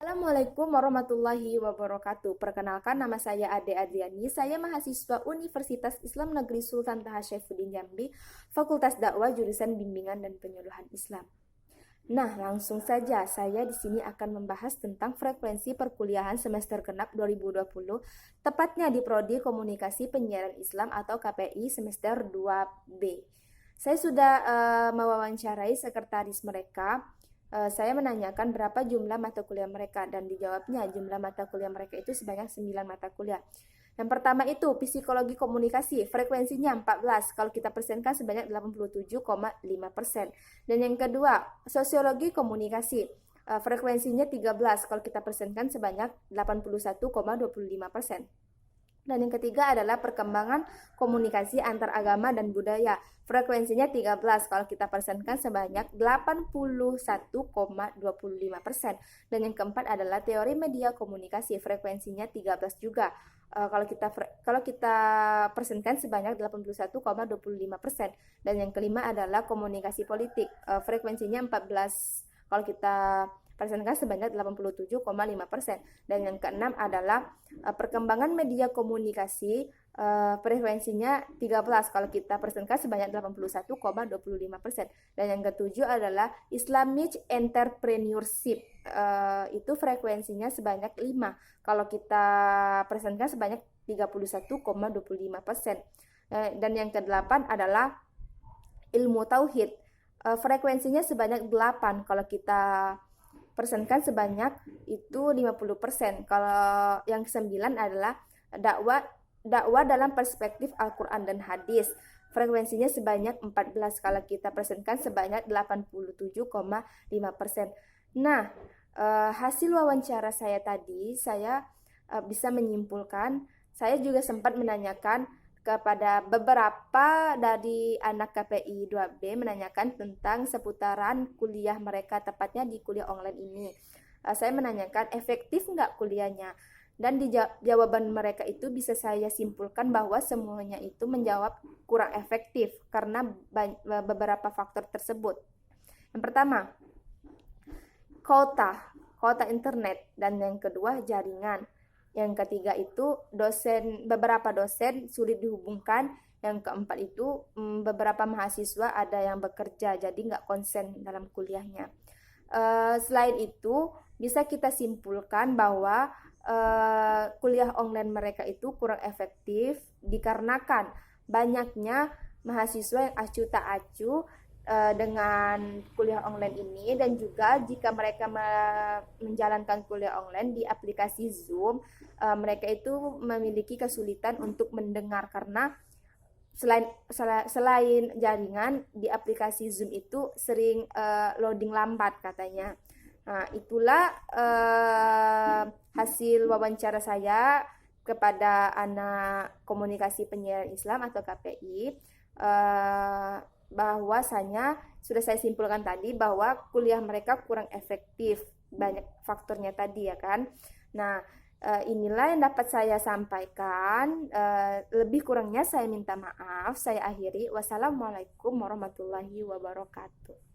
Assalamualaikum warahmatullahi wabarakatuh. Perkenalkan, nama saya Ade Adriani. Saya mahasiswa Universitas Islam Negeri Sultan Taha Saifuddin Jambi, Fakultas Dakwah jurusan Bimbingan dan Penyuluhan Islam. Nah, langsung saja saya di sini akan membahas tentang frekuensi perkuliahan semester genap 2020, tepatnya di Prodi Komunikasi Penyiaran Islam atau KPI semester 2B. Saya sudah mewawancarai sekretaris mereka. Saya menanyakan berapa jumlah mata kuliah mereka dan dijawabnya jumlah mata kuliah mereka itu sebanyak 9 mata kuliah. Yang pertama itu psikologi komunikasi, frekuensinya 14, kalau kita persenkan sebanyak 87,5%. Dan yang kedua, sosiologi komunikasi, frekuensinya 13, kalau kita persenkan sebanyak 81,25%. Dan yang ketiga adalah perkembangan komunikasi antar agama dan budaya. Frekuensinya 13, kalau kita persenkan sebanyak 81,25%. Dan yang keempat adalah teori media komunikasi, frekuensinya 13 juga. Kalau kita persenkan sebanyak 81,25%. Dan yang kelima adalah komunikasi politik, frekuensinya 14, kalau kita persenkan sebanyak 87,5%. Dan yang keenam adalah perkembangan media komunikasi, frekuensinya 13, kalau kita persenkan sebanyak 81,25%. Dan yang ketujuh adalah Islamic Entrepreneurship, itu frekuensinya sebanyak 5, kalau kita persenkan sebanyak 31,25%. Dan yang kedelapan adalah ilmu tauhid, frekuensinya sebanyak 8, kalau kita persenkan sebanyak itu 50%. Kalau yang ke-9 adalah dakwah dalam perspektif Al-Quran dan hadis, frekuensinya sebanyak 14, kalau kita persenkan sebanyak 87,5%. Nah, hasil wawancara saya tadi, saya bisa menyimpulkan, saya juga sempat menanyakan kepada beberapa dari anak KPI 2B, menanyakan tentang seputaran kuliah mereka, tepatnya di kuliah online ini. Saya menanyakan efektif nggak kuliahnya, dan di jawaban mereka itu bisa saya simpulkan bahwa semuanya itu menjawab kurang efektif karena beberapa faktor tersebut. Yang pertama, kuota internet, dan yang kedua jaringan. Yang ketiga itu beberapa dosen sulit dihubungkan. Yang keempat itu beberapa mahasiswa ada yang bekerja, jadi nggak konsen dalam kuliahnya. Selain itu bisa kita simpulkan bahwa kuliah online mereka itu kurang efektif dikarenakan banyaknya mahasiswa yang acuh tak acuh dengan kuliah online ini, dan juga jika mereka menjalankan kuliah online di aplikasi Zoom, mereka itu memiliki kesulitan untuk mendengar karena selain jaringan di aplikasi Zoom itu sering loading lambat katanya. Nah, itulah hasil wawancara saya kepada anak komunikasi penyiaran Islam atau KPI. Bahwasanya sudah saya simpulkan tadi bahwa kuliah mereka kurang efektif, banyak faktornya tadi ya kan. Nah, inilah yang dapat saya sampaikan. Lebih kurangnya saya minta maaf. Saya akhiri. Wassalamualaikum warahmatullahi wabarakatuh.